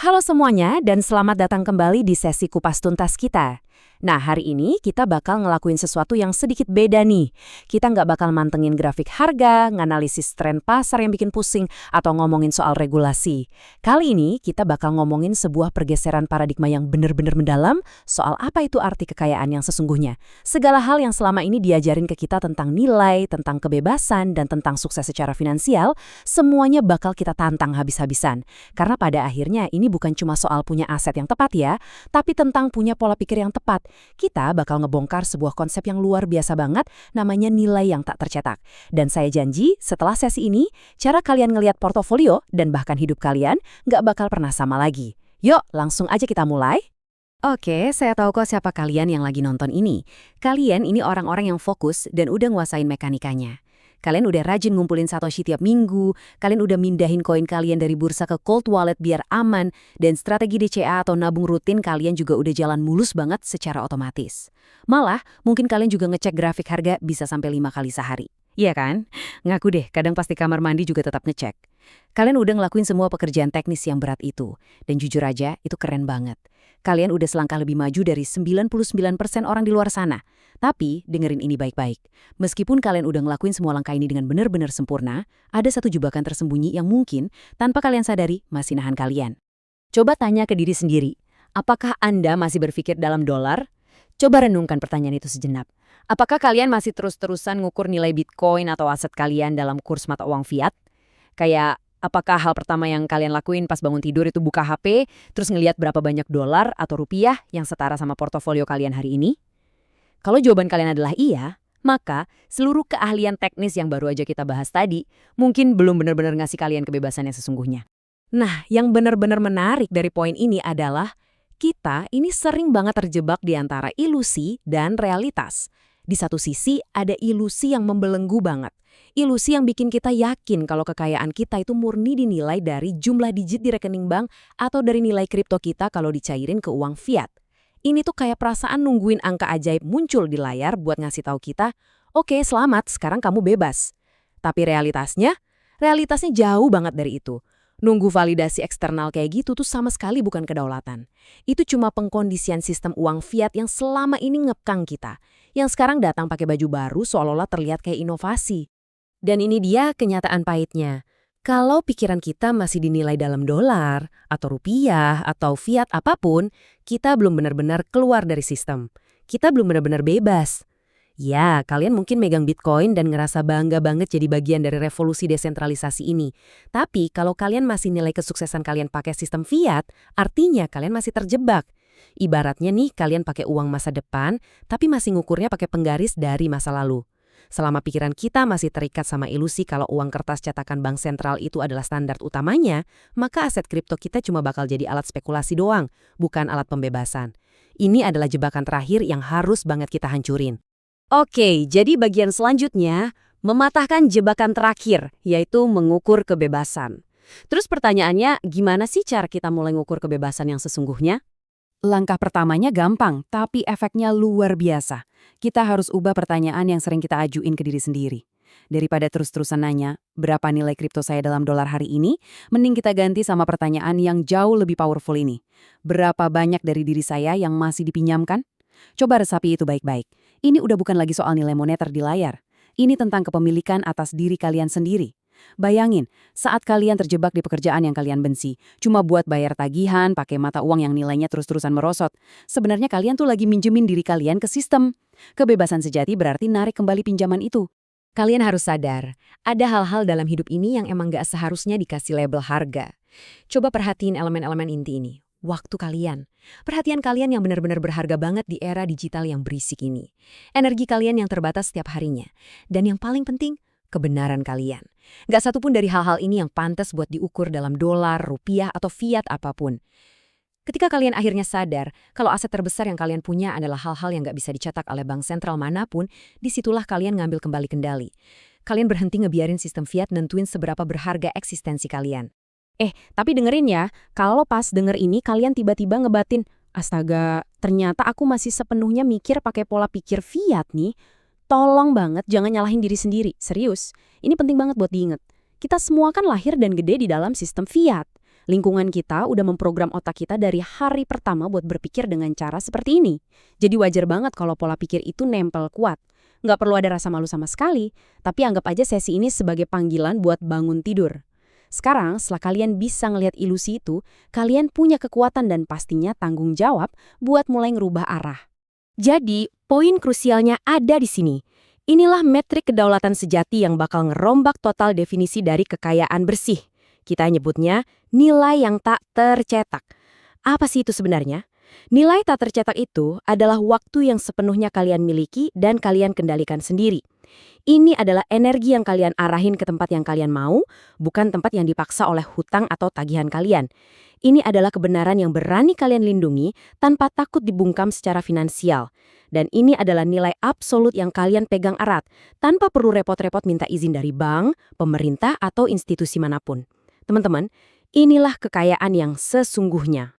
Halo semuanya dan selamat datang kembali di sesi kupas tuntas kita. Nah, hari ini kita bakal ngelakuin sesuatu yang sedikit beda nih. Kita nggak bakal mantengin grafik harga, nganalisis tren pasar yang bikin pusing, atau ngomongin soal regulasi. Kali ini kita bakal ngomongin sebuah pergeseran paradigma yang bener-bener mendalam soal apa itu arti kekayaan yang sesungguhnya. Segala hal yang selama ini diajarin ke kita tentang nilai, tentang kebebasan, dan tentang sukses secara finansial, semuanya bakal kita tantang habis-habisan. Karena pada akhirnya ini bukan cuma soal punya aset yang tepat ya, tapi tentang punya pola pikir yang tepat. Kita bakal ngebongkar sebuah konsep yang luar biasa banget, namanya nilai yang tak tercetak. Dan saya janji, setelah sesi ini, cara kalian ngelihat portofolio dan bahkan hidup kalian nggak bakal pernah sama lagi. Yuk, langsung aja kita mulai. Oke, saya tahu kok siapa kalian yang lagi nonton ini. Kalian ini orang-orang yang fokus dan udah nguasain mekanikanya. Kalian udah rajin ngumpulin satoshi tiap minggu, kalian udah mindahin koin kalian dari bursa ke cold wallet biar aman, dan strategi DCA atau nabung rutin kalian juga udah jalan mulus banget secara otomatis. Malah, mungkin kalian juga ngecek grafik harga bisa sampai 5 kali sehari. Iya kan? Ngaku deh, kadang pasti kamar mandi juga tetap ngecek. Kalian udah ngelakuin semua pekerjaan teknis yang berat itu, dan jujur aja, itu keren banget. Kalian udah selangkah lebih maju dari 99% orang di luar sana. Tapi, dengerin ini baik-baik. Meskipun kalian udah ngelakuin semua langkah ini dengan benar-benar sempurna, ada satu jebakan tersembunyi yang mungkin, tanpa kalian sadari, masih nahan kalian. Coba tanya ke diri sendiri, apakah Anda masih berpikir dalam dolar? Coba renungkan pertanyaan itu sejenak. Apakah kalian masih terus-terusan ngukur nilai Bitcoin atau aset kalian dalam kurs mata uang fiat? Kayak, apakah hal pertama yang kalian lakuin pas bangun tidur itu buka HP, terus ngelihat berapa banyak dolar atau rupiah yang setara sama portofolio kalian hari ini? Kalau jawaban kalian adalah iya, maka seluruh keahlian teknis yang baru aja kita bahas tadi mungkin belum benar-benar ngasih kalian kebebasan yang sesungguhnya. Nah, yang benar-benar menarik dari poin ini adalah kita ini sering banget terjebak di antara ilusi dan realitas. Di satu sisi ada ilusi yang membelenggu banget. Ilusi yang bikin kita yakin kalau kekayaan kita itu murni dinilai dari jumlah digit di rekening bank atau dari nilai kripto kita kalau dicairin ke uang fiat. Ini tuh kayak perasaan nungguin angka ajaib muncul di layar buat ngasih tahu kita, oke, selamat, sekarang kamu bebas. Tapi realitasnya jauh banget dari itu. Nunggu validasi eksternal kayak gitu tuh sama sekali bukan kedaulatan. Itu cuma pengkondisian sistem uang fiat yang selama ini ngekang kita. Yang sekarang datang pakai baju baru seolah-olah terlihat kayak inovasi. Dan ini dia kenyataan pahitnya. Kalau pikiran kita masih dinilai dalam dolar, atau rupiah, atau fiat apapun, kita belum benar-benar keluar dari sistem. Kita belum benar-benar bebas. Ya, kalian mungkin megang Bitcoin dan ngerasa bangga banget jadi bagian dari revolusi desentralisasi ini. Tapi kalau kalian masih nilai kesuksesan kalian pakai sistem fiat, artinya kalian masih terjebak. Ibaratnya nih, kalian pakai uang masa depan, tapi masih ngukurnya pakai penggaris dari masa lalu. Selama pikiran kita masih terikat sama ilusi kalau uang kertas cetakan bank sentral itu adalah standar utamanya, maka aset kripto kita cuma bakal jadi alat spekulasi doang, bukan alat pembebasan. Ini adalah jebakan terakhir yang harus banget kita hancurin. Oke, jadi bagian selanjutnya, mematahkan jebakan terakhir, yaitu mengukur kebebasan. Terus pertanyaannya, gimana sih cara kita mulai mengukur kebebasan yang sesungguhnya? Langkah pertamanya gampang, tapi efeknya luar biasa. Kita harus ubah pertanyaan yang sering kita ajuin ke diri sendiri. Daripada terus-terusan nanya, berapa nilai kripto saya dalam dolar hari ini, mending kita ganti sama pertanyaan yang jauh lebih powerful ini. Berapa banyak dari diri saya yang masih dipinjamkan? Coba resapi itu baik-baik. Ini udah bukan lagi soal nilai moneter di layar. Ini tentang kepemilikan atas diri kalian sendiri. Bayangin, saat kalian terjebak di pekerjaan yang kalian benci, cuma buat bayar tagihan, pakai mata uang yang nilainya terus-terusan merosot, sebenarnya kalian tuh lagi minjemin diri kalian ke sistem. Kebebasan sejati berarti narik kembali pinjaman itu. Kalian harus sadar, ada hal-hal dalam hidup ini yang emang gak seharusnya dikasih label harga. Coba perhatiin elemen-elemen inti ini. Waktu kalian. Perhatian kalian yang benar-benar berharga banget di era digital yang berisik ini. Energi kalian yang terbatas setiap harinya. Dan yang paling penting, kebenaran kalian. Gak satupun dari hal-hal ini yang pantas buat diukur dalam dolar, rupiah, atau fiat apapun. Ketika kalian akhirnya sadar kalau aset terbesar yang kalian punya adalah hal-hal yang gak bisa dicetak oleh bank sentral manapun, disitulah kalian ngambil kembali kendali. Kalian berhenti ngebiarin sistem fiat nentuin seberapa berharga eksistensi kalian. Tapi dengerin ya, kalau pas denger ini kalian tiba-tiba ngebatin, astaga, ternyata aku masih sepenuhnya mikir pakai pola pikir fiat nih. Tolong banget jangan nyalahin diri sendiri, serius. Ini penting banget buat diinget. Kita semua kan lahir dan gede di dalam sistem fiat. Lingkungan kita udah memprogram otak kita dari hari pertama buat berpikir dengan cara seperti ini. Jadi wajar banget kalau pola pikir itu nempel kuat. Nggak perlu ada rasa malu sama sekali, tapi anggap aja sesi ini sebagai panggilan buat bangun tidur. Sekarang, setelah kalian bisa ngelihat ilusi itu, kalian punya kekuatan dan pastinya tanggung jawab buat mulai ngerubah arah. Jadi, poin krusialnya ada di sini. Inilah metrik kedaulatan sejati yang bakal ngerombak total definisi dari kekayaan bersih. Kita nyebutnya nilai yang tak tercetak. Apa sih itu sebenarnya? Nilai tak tercetak itu adalah waktu yang sepenuhnya kalian miliki dan kalian kendalikan sendiri. Ini adalah energi yang kalian arahin ke tempat yang kalian mau, bukan tempat yang dipaksa oleh hutang atau tagihan kalian. Ini adalah kebenaran yang berani kalian lindungi tanpa takut dibungkam secara finansial. Dan ini adalah nilai absolut yang kalian pegang erat, tanpa perlu repot-repot minta izin dari bank, pemerintah, atau institusi manapun. Teman-teman, inilah kekayaan yang sesungguhnya.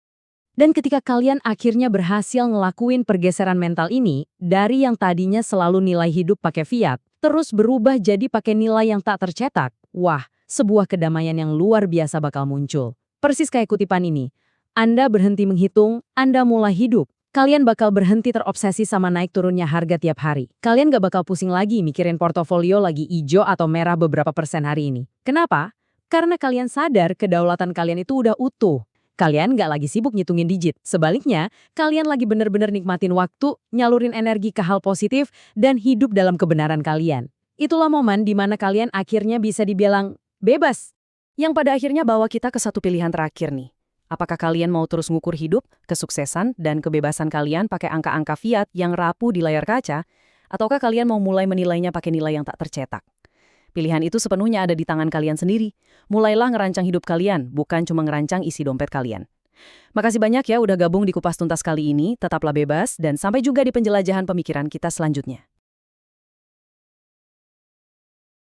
Dan ketika kalian akhirnya berhasil ngelakuin pergeseran mental ini, dari yang tadinya selalu nilai hidup pakai fiat, terus berubah jadi pakai nilai yang tak tercetak, wah, sebuah kedamaian yang luar biasa bakal muncul. Persis kayak kutipan ini, Anda berhenti menghitung, Anda mulai hidup. Kalian bakal berhenti terobsesi sama naik turunnya harga tiap hari. Kalian gak bakal pusing lagi mikirin portofolio lagi hijau atau merah beberapa persen hari ini. Kenapa? Karena kalian sadar kedaulatan kalian itu udah utuh. Kalian gak lagi sibuk ngitungin digit. Sebaliknya, kalian lagi bener-bener nikmatin waktu, nyalurin energi ke hal positif, dan hidup dalam kebenaran kalian. Itulah momen di mana kalian akhirnya bisa dibilang bebas. Yang pada akhirnya bawa kita ke satu pilihan terakhir nih. Apakah kalian mau terus ngukur hidup, kesuksesan, dan kebebasan kalian pakai angka-angka fiat yang rapuh di layar kaca? Ataukah kalian mau mulai menilainya pakai nilai yang tak tercetak? Pilihan itu sepenuhnya ada di tangan kalian sendiri. Mulailah ngerancang hidup kalian, bukan cuma ngerancang isi dompet kalian. Makasih banyak ya udah gabung di Kupas Tuntas kali ini, tetaplah bebas, dan sampai juga di penjelajahan pemikiran kita selanjutnya.